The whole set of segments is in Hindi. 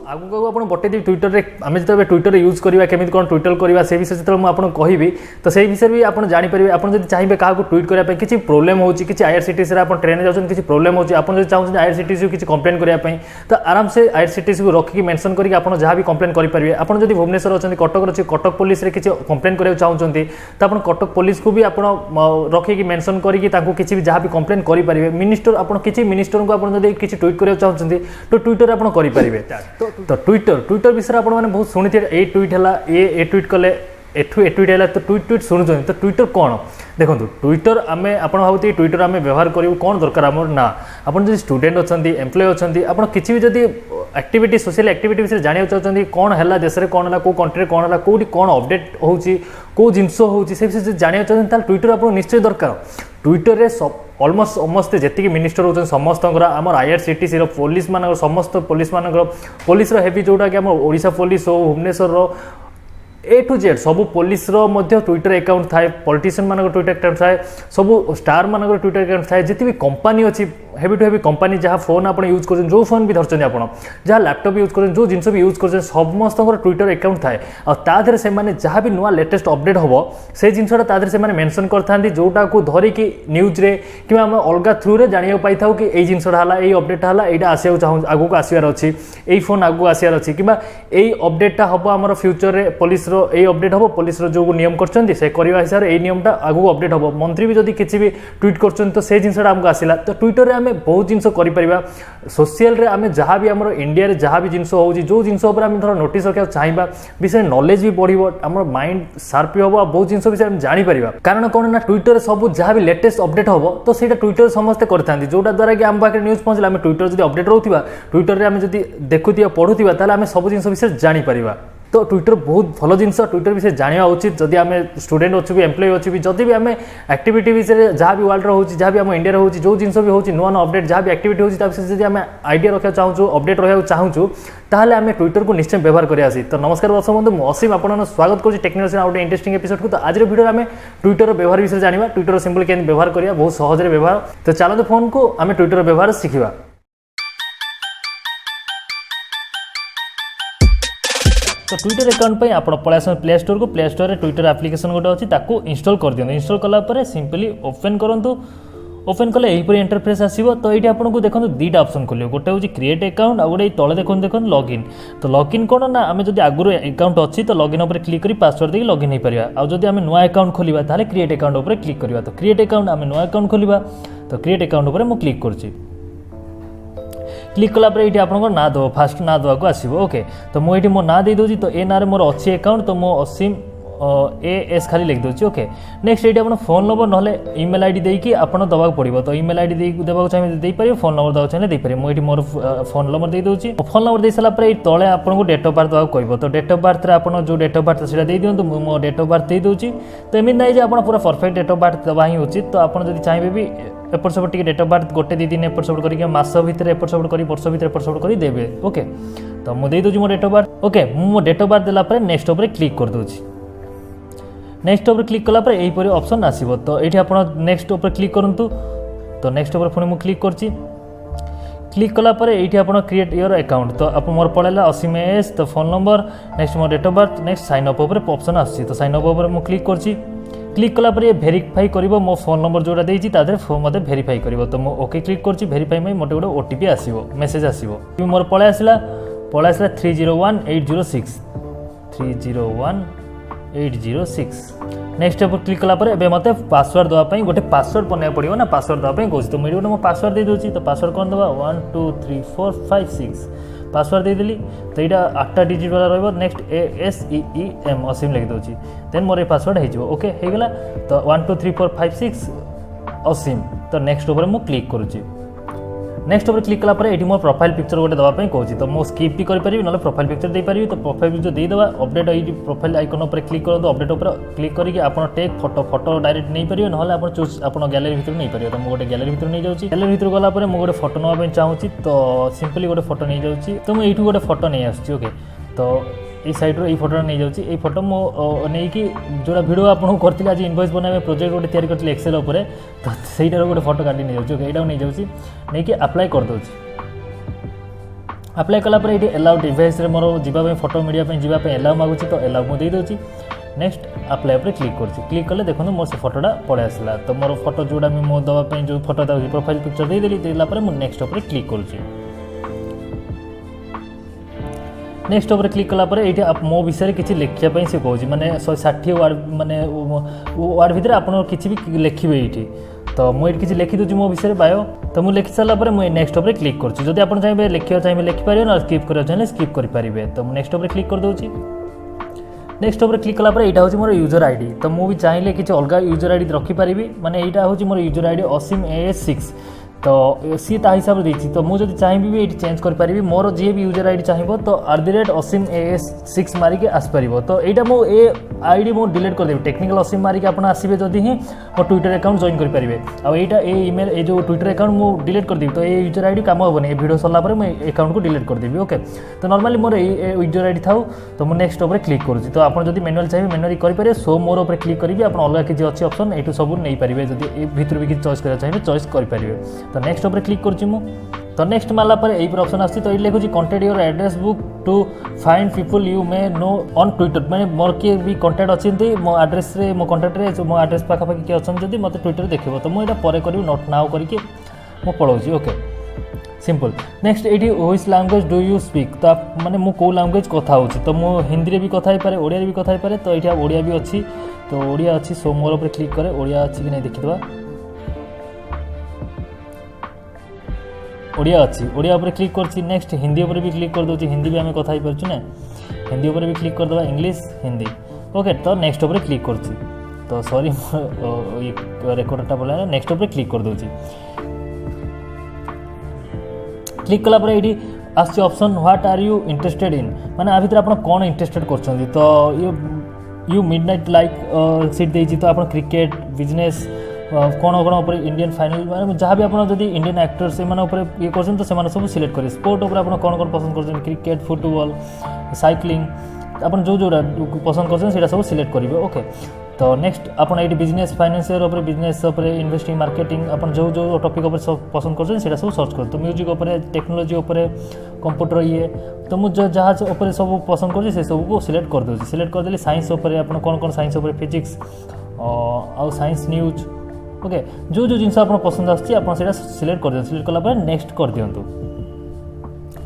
आगु आप बटेदी ट्विटर रे आम जो ट्विटर यूज करवा केमी कौन ट्विटर करवा से विषय जो मुझे कहबी तो से विषय भी आप जानीपर आप चाहिए क्या ट्विट करने किसी प्रोब्लेम हो आईआरसीटीसी आप ट्रेन जाऊँ किसी प्रोब्लेम हो चाहते आईआरसीटीसी किसी कंप्लेन करने तो आराम से आईआरसीटीसी को रखिक मेंशन करके आप जहाँ भी कंप्लेन करेंगे आप जब भुवनेश्वर अच्छा कटक अच्छे कटक पुलिस रे किसी कंप्लेन करने चाहते तो आप कटक पुलिस को भी आप रखिक मेंशन करके किसी भी जहाँ भी कंप्लेन करेंगे मिनिस्टर आप किसी मिनिस्टर को आप किसी ट्विट करने चाहते तो ट्विटर आप करेंगे तो ट्विटर विषय आप बहुत शुणी थे ए ट्विट है ए ट्विट कले एठू ए ट्विट है तो ट्विट शुणुं तो ट्विटर कौन देखो ट्विटर आम आप भावती ट्विटर आम व्यवहार करूँ कौन दरकार आमर ना आप स्टूडेंट अच्छा एम्प्लॉय अच्छा आप किसी भी जदि एक्टिविटी सोशल एक्टिविटी विषय जानना चाहते कौन है देश में कौन है कौ कंट्री कौन है कौटी कौन अपडेट हो जिनस हो विषय जानना चाहते ट्विटर आप निश्चय दरकार ट्विटर रे ऑलमोस्ट समस्ते जी मिनिस्टर होते समस्त आम आईआरसीटीसी पुलिस मान समस्त पुलिस मान पुलिस हेवी जोटा कि ओडिशा पुलिस हो भुवनेश्वर ए टू जेड सब पुलिस ट्विटर अकाउंट थाए पॉलिटिशियन मान ट्विटर अकाउंट थाए सब स्टार मान ट्विटर अकाउंट थाए जितनी भी कंपनी अच्छी हेवी टू हेवी कंपनी जहाँ फोन आप यूज कर जो फोन भी धरते आप जहाँ लैपटॉप यूज कर जो जिनस भी यूज कर समस्त ट्विटर अकाउंट थाए आधे से जहाँ भी नुआ लेटेस्ट अपडेट हम से जिनसा तादे से मेंशन करते जोटा को धरिकी न्यूज रे कि अलग थ्रू रे जाना पाई था कि यही जिनसा है अपडेट है यहाँ आसो चाहूँ आगू आसबार अच्छी यही फोन आगू आसबार अच्छी कि यही अपडेटा हम आम फ्यूचर रे पुलिस यही अपडेट हम पुलिस जो नियम कर हिसाब से यही नियमटा आगू अपडेट हम मंत्री भी जब किसी भी ट्वीट कर तो से जिनसा आमको आसला तो ट्विटर आम बहुत जिन कर सोशल रे आम जहाँ भी आम इंडिया जहाँ भी जिनस हो जो जिनस धर नोटिस रखा चाहिए विषय नॉलेज भी बढ़ो आम माइंड शार्प भी हम बहुत जिन विषय जापर कारण कौन ना ट्विटर सब जहाँ भी लेटेस्ट अपडेट हम तो सही ट्विटर समस्ते करते जोटा द्वारा कि आम पाखे न्यूज पहुँचला आम ट्विटर जब अपडेट रोवा ट्विटर आम जब देखुवा पढ़ुवा ताल आम सब जिन विषय जापर तो ट्विटर बहुत भल जिनस ट्विटर विषय जाना उचित जदि आम स्टूडेंट अच्छे भी एम्प्लॉय अच्छे भी जदि भी आम एक्टिविटी विषय जहाँ भी वर्ल्ड हो जहाँ भी आम इंडिया हो जो जिन भी हो नुआ नुआ अपडेट जहाँ भी एक्टिविटी हो जब आम आइडिया रखा चाहूँ अपडेट रहा चाहूँ ताहले आम ट्विटर को निश्चय व्यवहार करा तो नमस्कार दर्शक बंधु मुझे असीम आपको स्वागत करुँच टेक्नोलॉजी गोटे इंटरेस्टिंग एपिसोड को तो आज वीडियो आम ट्विटर व्यवहार विषय जाना ट्विटर सिंपल के व्यवहार करा बहुत सहज व्यवहार तो चलते फोन को आम ट्विटर व्यवहार शिखा तो ट्विटर अकाउंट पर आप पलि आस प्ले स्टोर को प्ले स्टोर में ट्विटर एप्लिकेशन गोटे अच्छी ताको इंस्टॉल कर दिखाँ इंस्टॉल कलापर सिंपली ओपन करूँ ओपन कले यहीपरि इंटरफेस आसो तो ये आपको देखो दुईटा ऑप्शन खोल गोटे हूँ क्रिएट अकाउंट आ गोटे तले देखो लॉगिन तो लॉगिन कौन ना आम जब आगुरी अकाउंट अच्छी तो लॉगिन उपर क्लिक कर पासवर्ड देके लॉगिन हो पार आदि आम नुआ अकाउंट खोलिबा ताले क्रिएट अकाउंट उपर क्लिक करवा तो क्रिएट अकाउंट आम नुआ अकाउंट खोलिबा तो क्रिएट अकाउंट उपर मुझे क्लिक करुँची क्लिक कलापर ये आप ना दब फास्ट ना देवाक आसो ओके तो मुझे मो ना दे दूसरी तो ए ना मोर अच्छी अकाउंट तो मो असीम एस खाली लिख दूसरी ओके नेक्स्ट ये आप फोन नंबर ना इमेल आईडी देकी आप दवाक पड़ो तो इमेल आईडी देवाक चाहिए देपारे फोन नंबर देवाक चाहिए देपारे मुझे मोर फोन नंबर दे दूसरी फोन नंबर दे सारापर ये तले आपको डेट ऑफ बर्थ देवाक कह तो डेट ऑफ बर्थ आप जो डेट ऑफ बर्थ से दे दिखाँ मो डेट ऑफ बर्थ दे दूसरी तो एमती ना आप पूरा परफेक्ट डेट ऑफ बर्थ देवा ही उचित तो आप चाहिए भी एपट सेपट टी डेट ऑफ बर्थ गोटे दी दिन एपट सेपट करके मास भितर एपट सेपट कर वर्ष भितर एपट सेपट कर देवे ओके तो मुझे दे दूँ मो डेट ऑफ बर्थ ओके मो डेट ऑफ बर्थ देलापर नेक्स्ट उपर क्लिक कर दूँ नेक्स्ट उपर क्लिक कलापर यहीपरि ऑप्शन आसो तो ये आप नेक्स्ट उपर क्लिक करूँ तो नेक्स्ट उपर पुणी मुझे क्लिक करची क्लिक कलापर ये आप क्रिएट योर अकाउंट तो आप मोर पड़ेगा असीम एस तो फोन नंबर नेक्स्ट मोर date of birth next sign up उपर ऑप्शन आसी तो साइन अप उपर मुझे क्लिक करची क्लिक कलापर ये भेरीफाई कर मो फोन नंबर जोटा देती मत भेरीफाई कर तो मुझे ओके क्लिक कर भेरीफाई में मोटे गोटे ओटीपी आसो मेसेज आसो मोर पलि आसला 301806 301806 नेक्स्ट उपर क्लिक कलापर ए मत पासवर्ड देवाई गोटे पासवर्ड बनवाई पड़ो ना पासवर्ड देवाई कौन तो मुझे गोटे मो पासवर्ड दे दूसरी तो पासवर्ड कौन दबा 1 2 3 4 5 6 पासवर्ड देदेली तो यहाँ 8टा डिजिट वाला रहा नेक्स्ट ASEEM असीम लिख दूसरी देन मोर पासवर्ड हो ओके हो गला तो 1 2 3 4 5 6 असीम तो नेक्स्ट उपर मुझे क्लिक करुँची नेक्स्ट उपर क्लिक कलापर ये मोर प्रोफाइल पिक्चर गोटे देवाई कहूँ तो मुझे स्किप भी करें ना प्रोफाइल पिक्चर दे पारि तो प्रोफाइल पिक्चर देदेवा अपडेट ये प्रोफाइल आइकन उपर क्लिक करूँ अपडेट उपर क्लिक करके आप टेक फोटो डायरेक्ट नहीं पारे ना आप चूज आप गैलरी भितर नहीं पारे तो मुझे गोटे गैलरी भितर नहीं जाऊँगी गैलरी भितर गलापर मुझे गोटे फोटो नापी चाहूँगी तो सिंपली गोटे फोटो नहीं जाऊँगी तो मुझे गोटे फोटो नहीं आसूँ ओके तो ये सैड्रु ये फोटो नहीं जाऊँगी ये फोटो मुझे जोड़ा भिडियो आपको करी आज इनवॉइस बनाए प्रोजेक्ट गोटे तैयारी करते एक्सेल उपर तो सहीटार गोटे फोटो काटी नहीं जाऊँगी यहाँ नहीं जाऊँगी नहीं कि अप्लाई कर दूँ अप्लाई कलापर ये एलाउ डिवाइस रे मोर जावाई फोटो मीडिया जावाई एलाउ मागुची तो एलाउ मुझे देदेवि नेक्स्ट अप्लाई पर क्लिक कर क्लिक कले देखो मोर से फोटोटा पड़े आसला तो मोर फोटो जोड़ा मो दवाई जो फोटो दूसरी प्रोफाइल पिक्चर देदेली देलापर मुझे नेक्स्ट उपर क्लिक करुँची नेक्स्ट उपर क्लिक कलापर ये मो विषय किसी लिखापी से कौन मैंने 160 वार्ड माने वार्ड भितर आप किसी भी लिखे ये तो मुझे किसी लिखी दूसरी मो विषय बायो तो मुझे लिखि सारापर मुझे नेक्स्ट उपर क्लिक करुँच जब आप चाहिए लिखा चाहिए लिखिपारे ना स्किप करा चाहिए स्किप करेंगे तो मुझे नेक्स्ट उपर क्लिक कर दूसरी नेक्स्ट उपर क्लिक कलापर यहाँ हूँ मोर यूजर आईडी तो मुझे चाहिए किसी अलग यूजर आईडी रखिपारि माने यहाँ हूँ मोर यूजर आईडी असीम AS6 तो सी ता हिसाब से तो मुझे चाहिए भी ये चेंज करें मोर जी भी यूजर आईडी चाहिए तो @असीम AS6 मारिक आसपार तो यहाँ मो ए आईडी मो डिलीट करदेवी टेक्निकल असीम मारिक आप आसवे जदि ही मो ट्विटर अकाउंट जॉइन करेंगे आईटा ए ईमेल ए जो ट्विटर अकाउंट मो डिलीट करदेवी तो ये यूजर आईडी काम हेनी वीडियो सरला मुझे अकाउंट को डिलीट करदेवी ओके तो नॉर्मली मोर यूजर आईडी था तो मुझे नेक्स्ट उपर क्लिक करुँच तो आप जब मैनुअल चाहिए मैनुअली करेंगे सो मोर उपर क्लिक करेंगे आप अलग किसी अच्छी ऑप्शन ये सब नहीं पारे जब भितर भी किसी चॉइस करा चाहिए चॉइस करेंगे तो नेक्स्ट उपर क्लिक करुँच तो नेक्स्ट मारला पर यही ऑप्शन आसी तो ये लिखुच contact your address book to find people you may know on Twitter मैंने मोर किए भी कॉन्टैक्ट अच्छी मो एड्रेस रे मो कॉन्टैक्ट रे मो एड्रेस पाखापाखि किए अच्छा जब मत ट्विटर देखो तो मुझे पर करी नोट नाउ करके मो पढ़ाऊँ ओके सिंपल नेक्स्ट ये which language do you speak तो मैंने मु कौ लैंग्वेज कथा हो तो मु हिंदी भी कथा पारे ओडिया भी कथा पारे तो ये ओडिया भी अच्छी तो ओडिया अच्छी सो मोर उपर क्लिक करे ओडिया अच्छी कि नहीं देखिदवा ओडिया अच्छी ओडिया उपर क्लिक कर नेक्स्ट हिंदी उपर भी क्लिक कर दूँ हिंदी भी आम कथा पार्छु ना हिंदी उपर भी क्लिक करदे इंग्लिश हिंदी ओके तो नेक्स्ट उपर क्लिक कर तो सॉरी रेकर्डटा बोला नेक्स्ट उपर क्लिक कर दूँ क्लिक कलापर ये आस option what are you interested in माने आ भितर आप कौन इंटरेस्टेड कर तो यू मिडनाइट लाइक सीट देती तो आप क्रिकेट बिजनेस कौन कौन इंडियन फाइनल मैंने जहाँ भी आप इंडियन एक्टर से ये कर तो सब सिलेक्ट करेंगे स्पोर्ट उपर आप कौन कौन पसंद कर क्रिकेट फुटबॉल साइक्लिंग आप जो जो पसंद कर सब सिलेक्ट करेंगे ओके तो नेक्स्ट आप ये बिजनेस फाइनेंशियल उपर बिजनेस इन्वेस्टिंग मार्केटिंग आप जो जो टॉपिक उपर सब पसंद कर सब सर्च कर तो म्यूजिक उपर टेक्नोलोजी उपर कंप्यूटर ये तो मुझे जहाँ उपर सब पसंद कर सब को सिलेक्ट कर दूँ सिलेक्ट करदेली साइंस उपर आप कौन कौन साइंस उपर फिजिक्स आउ साइंस न्यूज ओके जो जो जिनस आप पसंद आसा सिलेक्ट कर सिलेक्ट कलापर नेक्स्ट कर दिंतु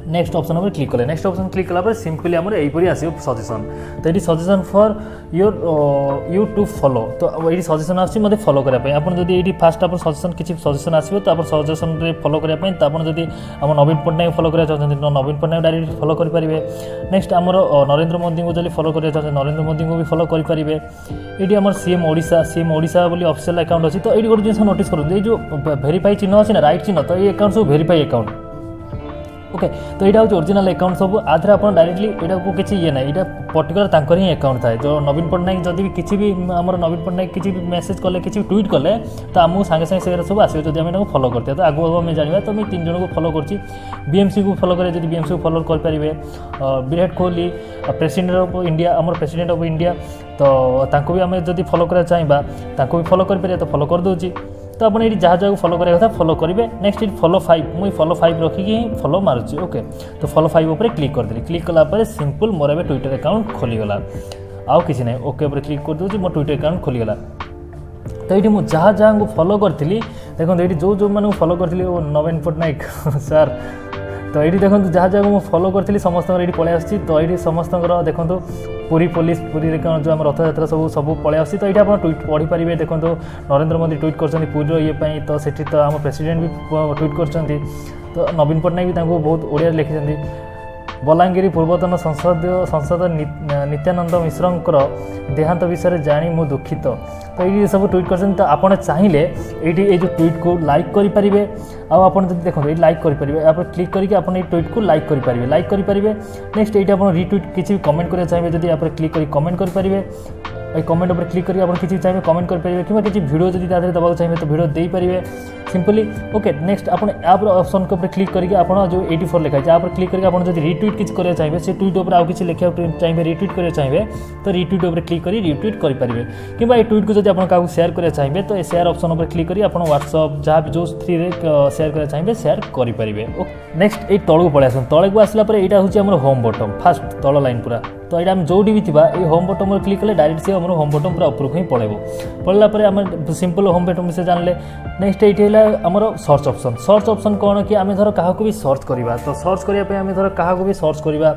नेक्स्ट ऑप्शन पर क्लिक कले नेक्स्ट ऑप्शन क्लिक कलापर सिंपली आमर यहीपरी आसो सजेशन तो ये suggestion for your you to follow तो ये सजेशन आते फॉलो करने आप जब ये फास्ट आप सजेशन किसी सजेशन आसो तो आप सजेशन फॉलो करने तो आप जब आम नवीन पट्टनायक फॉलो करा चाहते नवीन पट्टनायक डायरेक्ट फॉलो करेंगे नेक्स्ट आमर नरेंद्र मोदी को जब फॉलो करा चाहते नरेंद्र मोदी को भी फॉलो करेंगे ये आम सीएम ओडिशा बोली ऑफिशियल अकाउंट अच्छी तो ये गोटे जिन नोटिस करूँ जो वेरीफाई चिन्ह अच्छी ना राइट चिन्ह तो ये अकाउंट सब वेरीफाई अकाउंट ओके तो यहाँ हूँ ओरिजिनल अकाउंट सब आधे आप डायरेक्टली यहाँ किसी ये ना यहाँ पर्टिकुलर तांकर ही अकाउंट थाए जो नवीन पट्टनायक जब भी किसी भी आम नवीन पट्टनायक किसी भी मेसेज कले किसी भी ट्वीट कले तो आमको सागे सागे से सब आसो जब आम फॉलो करते तो आगू आगे जाना तो मुझे 3 जन को फॉलो कर बीएमसी को फॉलो करें बीएमसी को फॉलो करेंगे Virat Kohli president of India आम प्रेसिडेंट ऑफ इंडिया तो भी आम जब फॉलो करा चाहिए भी फॉलो करें तो फॉलो कर दूँ तो आप ये जहाँ जहाँ फॉलो करा फॉलो करेंगे नेक्स्ट फॉलो 5 मुझे फॉलो 5 रखिकी ही फॉलो मारुची ओके तो फॉलो 5 उपर क्लिक करदेली क्लिक कलापर सिंपल मोर ए ट्विटर अकाउंट खोलीगला आउ किसी ना ओके उपर क्लिक कर दूँ मो ट्विटर अकाउंट खोलीगला तो ये मुझे जहाँ जहाँ को फॉलो करी देखो ये जो जो मैंने फॉलो करी नवीन पट्टनायक सर तो ये देखो जहाँ जहाँ मुझे फॉलो करी समस्त ये पलि आसी तो ये समस्त देखो पुरी पुलिस पुरी जो आम रथ यात्रा सब पलि आसी तो ये आप ट्वीट पढ़ी पारे देखो नरेंद्र मोदी ट्वीट कर पुरी ये तो सेठी तो आम प्रेसिडेंट भी ट्वीट कर तो नवीन पट्टनायक भी बहुत ओडिया लिखिं बलांगीर पूर्वतन सांसद नित्यानंद मिश्रंकर देहांत विषय जाणी मु दुखित तो ये सब ट्वीट कर आपड़ चाहिए ये जो ट्वीट को लाइक करेंगे आप देखो ये लाइक करेंगे आप क्लिक करके आप ट्वीट को लाइक करेंगे नेक्स्ट ये आप रिट्वीट किसी भी कमेंट करा चाहिए जब आप क्लिक कर कमेंट करेंगे ये कमेंट उपर क्लिक करके आप किसी चाहिए कमेंट करेंगे कि किसी वीडियो जब दबाक चाहिए तो वीडियो दे पारे सिंपली ओके नेक्स्ट आप आप ऑप्शन के ऊपर क्लिक करके आप जो 84 लिखाई आप क्लिक करके आप जब रिट्वीट किसी करा चाहिए से ट्वीट उपर आउ किसी लिखा चाहिए रिट्वीट करा चाहिए तो रिट्वीट उपर क्लिक कर रिट्वीट करेंगे कि ट्वीट को जब आप शेयर करा चाहिए तो शेयर ऑप्शन उपर क्लिक कर आप व्हाट्सएप जहाँ भी जो थ्री सेयार करा चाहिए सेयार करेंगे। नेक्स्ट ये तौक पलि आस तले को आसला यहाँ हूँ आम होम बटन फास्ट तल लाइन पूरा तो यहाँ आम जो भी थी ये होम बटन क्लिक कले डायरेक्ट से होम बटन पूरा उपरको ही पड़े पड़ापर आम सिंपल होम बटन विषय जानले। नेक्स्ट ये आमर सर्च ऑप्शन कौन कि आम धर क्या भी सर्च करवा तो सर्च करने आम धर क्या भी सर्च करवा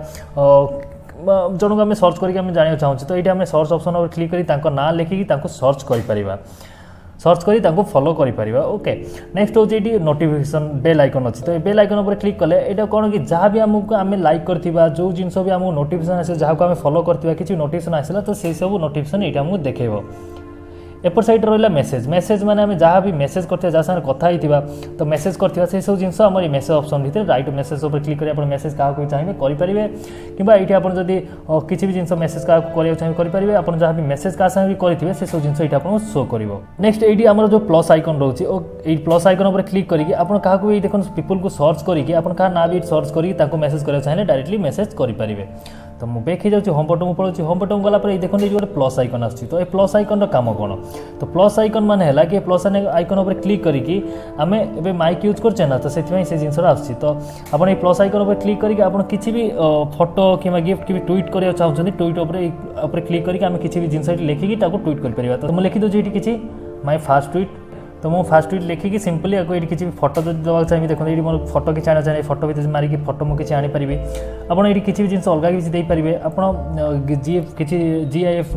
जन को आम सर्च करके जाना चाहूँ तो ये आम सर्च ऑप्शन क्लिक कर ना लिखिकी सर्च कर सर्च करी फॉलो करें। ओके नेक्स्ट हूँ ये नोटिफिकेशन बेल आइकन अच्छी तो बेल आइकन पर क्लिक कले यहाँ कौन कि जहाँ भी आमको आम लाइक करथिबा जो जिनस भी आमको नोटिफिकेशन आसे जहाँ को आम फॉलो करथिबा किसी नोटिफिकेशन आसला तो से सब नोटिफिकेशन ये आमको देखेबो। एपर साइड रहा मेसेज माने आम जहाँ भी मेसेज करते जहाँ साथ कथा होता तो मेसेज करथिबा से सब जिनस आम मेसेज ऑप्शन भीतर राइट मेसेज पर क्लिक कर मेसेज क्या चाहिए करेंगे कि ये आप किसी भी जिनस मेसेज क्या चाहिए करेंगे आप जहाँ भी मेसेज क्या साथ भी करेंगे से सब जिन आपको शो कर। नेक्स्ट ये आम जो प्लस आइकन रोचे प्लस आइकन पर क्लिक करके आप क्या देखो पीपल को सर्च करके आप ना भी सर्च करके मेसेज करा चाहिए डायरेक्टली मेसेज करेंगे। तो मुझे बैक हो होम बटन पड़े होम बटन गलापर ये देखो ये गोटे प्लस आइकन आसी तो ये प्लस आइकन काम कौन तो प्लस आइकन माने है कि प्लस आइकन पर क्लिक करके आम ए माइक यूज करचे ना तो से जिनसा आसी तो आप प्लस आइकन पर क्लिक करके आप किसी भी फोटो कि गिफ्ट कि ट्वीट करा चाहते ट्वीट पर क्लिक करके आम किसी भी जिनस लिखिकी ट्वीट कर तो मुझे लिखिदे ये किसी माय फास्ट ट्वीट तो मुझे फास्ट ट्वीट लिखिकी सिंपली आपको ये किसी फोटो देवाक चाहिए देखो ये मोर फोटो किसी आना चाहिए फोटो भी मारिकी फोटो मुझे किसी आनीपारि आपड़ ये किसी भी जिन अलग किसी देपारे आप किसी GIF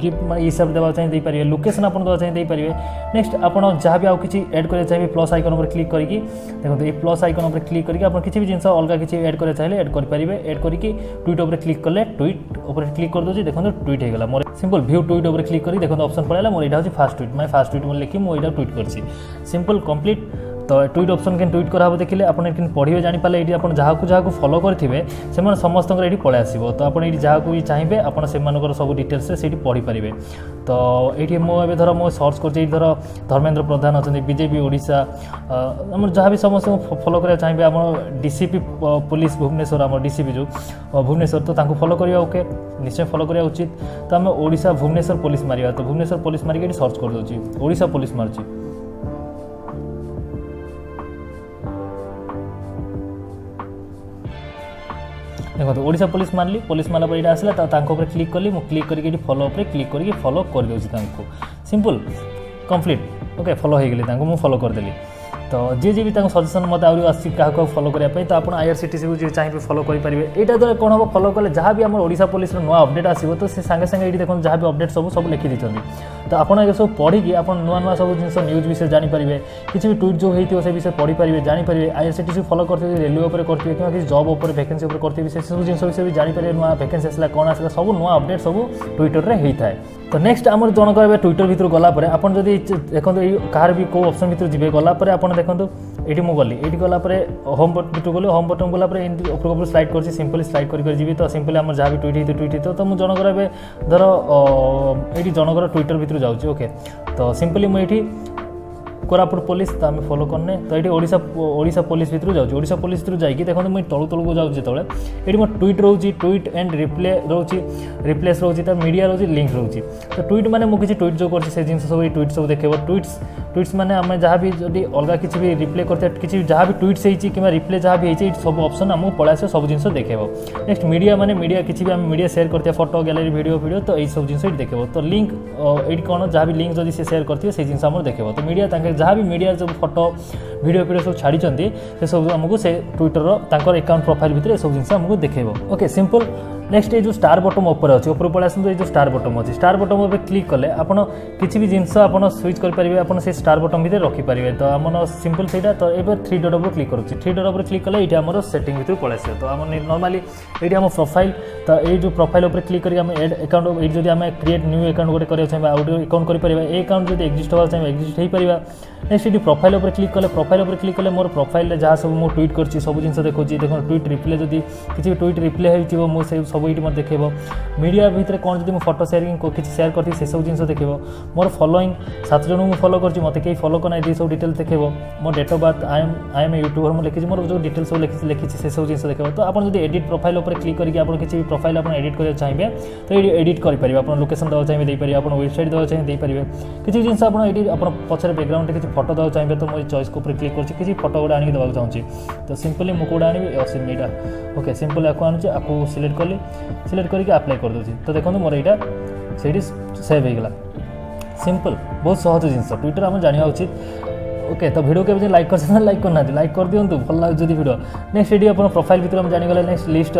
गिफ्ट हिसाब देवा चाहिए देपारे लोकेशन आप देवा चाहिए देपारे। नेक्स्ट आप जहाँ भी आउ किसी एड करा चाहिए प्लस आइकन पर क्लिक करके देखो ये प्लस आइकन पर क्लिक करके आप किसी भी जिन अलग किसी एड करा चाहिए एड करेंगे एड करके ट्वीट पर क्लिक कले ट्वीट पर क्लिक कर दूसरी देखो ट्वीट होगा मोर सिंपल व्यू ट्वीट पर क्लिक कर देखो ऑप्शन पड़ेगा मोर यहाँ हूँ फास्ट ट्वीट मैं फास्ट ट्वीट लिखी मुझे ट्वीट कर सिंपल कंप्लीट तो ट्वीट ऑप्शन के ट्वीट करा देखिले आप पढ़े जापारे ये आप जहाँ फॉलो करेंगे से समस्त ये पलि आसो तो आप जहाँ को भी चाहिए आप सब डिटेल्स से पढ़ी पारे। तो ये मुझे धर मुझे सर्च कर धर धर्मेंद्र प्रधान अच्छा बीजेपी ओडिशा आम जहाँ भी समस्त फॉलो करा चाहिए आप DCP पुलिस भुवनेश्वर आम DCP जो भुवनेश्वर तो फॉलो करा ओके निश्चय फॉलो करा उचित। तो आम ओडिशा भुवनेश्वर पुलिस मारिया तो भुवनेश्वर पुलिस मारिक सर्च कर दूसरी ओडिशा पुलिस मार्ची देखो ओडिशा पुलिस मारली पुलिस मारला पर यहाँ आसला तो क्लिक कली मुझे क्लिक करके फॉलो पर क्लिक करके फॉलो कर दूसरी सिंपल कंप्लीट ओके फॉलो हो गली मुझे फॉलो करदेली। तो जी जी भी सजेसन मत आसी क्या फॉलो करने तो आप IRCTC को चाहिए फॉलो करेंगे यहाँ द्वारा कौन हम फॉलो कले जहाँ भी आम ओडिशा पुलिस नुआ अपडेट आसो तो से सांगे सांगे ये देखो जहाँ भी अपडेट सब लिखी देते तो आप सब पढ़ी आप नुआ नुआ सब जिन न्यूज विषय जानीपारे किसी भी ट्वीट जो होती से विषय पढ़ी पारे जानीपारे IRCTC फॉलो करते रेलवे पर करते कि किसी जॉब उपर वैकेंसी करते से सब जिन विषय भी जानीपारे नुआ वैकेंसी आसला कौन आसला सब नुआ अपडेट सब ट्विटर में होता है। तो नेक्स्ट आम जनक ट्विटर भर गलापर आप देखो कहार भी कौ ऑप्शन भर जी गलापर आप देखो ये मुझे गली ये गलापर होम बटन गली होम बटन गलापर ऊपर स्लाइड कर सिंपली स्लाइड कर जी तो सिंपली आम जहाँ भी ट्वीट होता तो मुझे जनकर धर ये जनकर ट्विटर भर जाऊँगी ओके तो सिंपली मुझे कोरापुट पुलिस तो आम फॉलो करने तो ये ओडिशा पुलिस भर जाऊँ ओडिशा पुलिस भर जाकि देखो मुझे तलू तलू को जाऊँ जो ये मो ट्वीट रोचे ट्वीट एंड रिप्ले रोचे रिप्लेस रोचे तो मीडिया रोचे लिंक रोचे तो ट्वीट माने मुझे किसी ट्वीट जो कर जिन सब ट्वीट सब देखेब ट्वीट्स माने आम जहाँ भी जो अलग किसी भी रिप्ले करते किसी जहाँ भी ट्वीट्स होती कि रिप्ले जहाँ भी होती सब ऑप्शन आमको पलि आस सब जिन देखेब। नेक्स्ट मीडिया माने मीडिया किसी भी आम मीडिया शेयर करते फोटो गैलरी वीडियो तो ये सब जिन देखेब तो लिंक ये कौन जहाँ भी लिंक जब से शेयर करते से जिन देखेब तो मीडिया जहाँ भी मीडिया जो फोटो वीडियो सब छाड़ी से सब आमको से ट्विटर अकाउंट प्रोफाइल भितर सब जिन आमको देखेब ओके सिंपल। नेक्स्ट ये जो स्टार बटन ऊपर अच्छे ऊपर पड़े आसतु ये जो स्टार बटन अच्छी स्टार बटन पर क्लिक कले आप किसी भी जिनस आप स्विच करेंगे आप स्टार बटन भर रखिपारे तो आम सिंपल से तो ये 3 डॉट पर क्लिक करुच्छे 3 डॉट पर क्लिक कले ये आम सेटिंग भर पलि आस तो आम नॉर्मली ये आम प्रोफाइल तो ये जो प्रोफाइल पर क्लिक करके आम एड अकाउंट ये आम क्रिएट न्यू अकाउंट गोटे करा चाहिए आउट अकाउंट करेंगे ये अकाउंट जो एक्जिस्ट होगा चाहिए एक्जिस्ट हो पार। नेक्स्ट ये प्रोफाइल पर क्लिक कले प्रोफाइल पर क्लिक कले मोर प्रोफाइल जहाँ सब मुझे ट्वीट कर सब जिन देखो देखो ट्वीट रिप्ले जब किसी भी ट्वीट रिप्ले हो सब सब ये मत देखेब मीडिया भितर कौन जब फोटो शेयरिंग किसी शेयर करती से सब जिन देखेब मोर फॉलोइंग 7 जन मुझे फॉलो कर मत कहीं फॉलो करना ये सब डिटेल्स देखेब मोर date of birth I am a YouTuber मुझे लिखी मोर जो डिटेल्स सब लिखी से सब जिन देखेब तो आप एडिट प्रोफाइल उपर क्लिक करके आप किसी प्रोफाइल आप एडिट करा चाहिए तो ये एडिट करेंगे आप लोकेशन देवा चाहिए देपारे आप वेबसाइट देवा चाहिए देपारे किसी जिन आप पचर बैकग्राउंड किसी फोटो देवा चाहिए तो मुझे चॉइस को क्लिक कर किसी फोटो गुड़ा आनी देवा चाहिए तो सिंपली मुझे कौटा आनी असीम यहाँ ओके सिंपल आपको आणुचे आपको सिलेक्ट कली सिलेक्ट करके अप्लाई कर दूसरी तो देखो मोर यहाँ से सेव हो गला सिंपल बहुत सहज जिनस ट्विटर आम जाना उचित ओके तो वीडियो के लाइक कर लाइक करना लाइक कर दिंतु भल लगे वीडियो नेक्स्ट ये आप प्रोफाइल भर जानीगले नेक्स्ट लिस्ट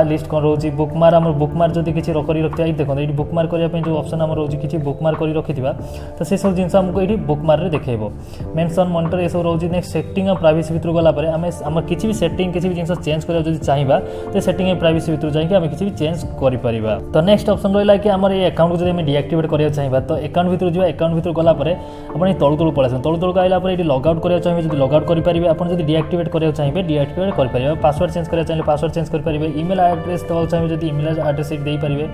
लिस्ट कौन रोचे बुकमार आम बुकमार जब किसी रखी देखो ये बुकमार करने जो ऑप्शन आम रोचे किसी बुकमार कर रखी तो से सब जिन आमको ये बुकमार देखब मेंशन मॉनिटर ये सब रोचे नेक्स्ट सेटिंग और प्राइवेसी भर गलापर आम किसी भी सेटिंग किसी भी जिन चेंज करा चाहिए तो सेटिंग प्राइवेसी भर जाकि आम किसी भी चेंज कर तो नेक्स्ट ऑप्शन रहा कि आम ये अकाउंट को जब डीएक्टिवेट करा चाहिए तो अकाउंट भर जाए अकाउंट भर गलापर आप तलू तलू पड़े तलू आइला ये लॉगआउट करा चाहिए जब लॉगआउट करेंगे आप डीएक्टिवेट करा चाहिए डीएक्टिवेट करेंगे पासवर्ड चेंज करा चाहिए पासवर्ड चेंज करेंगे ईमेल एड्रेस देवा चाहिए जब ईमेल एड्रेस देपारे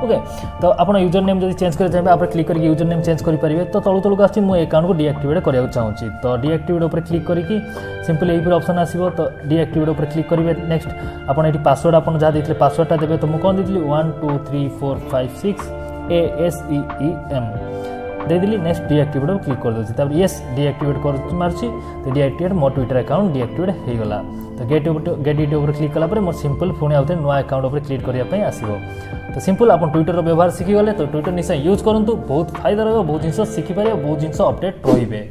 ओके तो आप यूजर नेम जब चेंज करा चाहिए आप क्लिक करके यूजर नेम चेंज करेंगे तो तलू तलू आसी मुझे अकाउंट को डीएक्टिवेट करा चाहूँगी तो डीएक्टिवेट उपर क्लिक करके सिंपल यही ऑप्शन आसो तो डीएक्टिवेट उपर क्लिक करेंगे नेक्स्ट आप ये पासवर्ड आप जहाँ देते पासवर्डटा देते तो मुझे कौन दी 1 2 3 4 5 6 ASEEM देदेली नेक्स्ट डीएक्टिवेट क्लिक कर दूसरी येस डीएक्टिवेट कर मार्ची तो डीएक्टिवेट मो ट्विटर अकाउंट डीएक्टिवेट हो गला तो गेट इट उपर क्लिक कलापर मोर सिंपल पुणी आउे नुआ अकाउंट उपर क्लिक करने आसो तो सिंपल आप ट्विटर व्यवहार शिखिगले तो ट्विटर निश्चय यूज करूँ बहुत फायदा रहा बहुत जिन शिखिपारे बहुत जिन अपडेट रे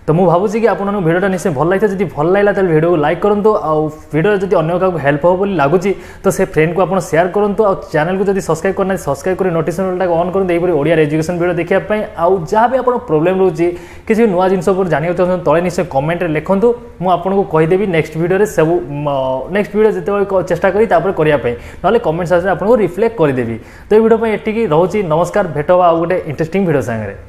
तो मुझे भावुँ कि आपको भिडियो निश्चय भल लगी जब भल लगा तो भिडियो को लाइक करूँ आउ भिडियो जब अन्य क्या हेल्प हो लगुच तो से फ्रेंड को आप शेयर करूँ आ चैनल को जब सब्सक्राइब करना सब्सक्राइब कर नोटिफिकेशन बेल ऑन करूँ यही ओडिया एजुकेशन वीडियो देखापी आउ जहाँ भी आप प्रोब्लेम रोचे किसी भी नुआ जिन जानना चाहते तले निश्चय कमेंट लिखूँ मुझे आपको कहीदेवी नेक्स्ट वीडियो सब नेक्स्ट वीडियो जिते चेष्टा करने ना कमेंट सेक्शन आपको रिफ्लेक्ट करदेवी तो ये वीडियो ये रोचे नमस्कार भेट आ गोटे इंटरेस्टिंग वीडियो सांगे।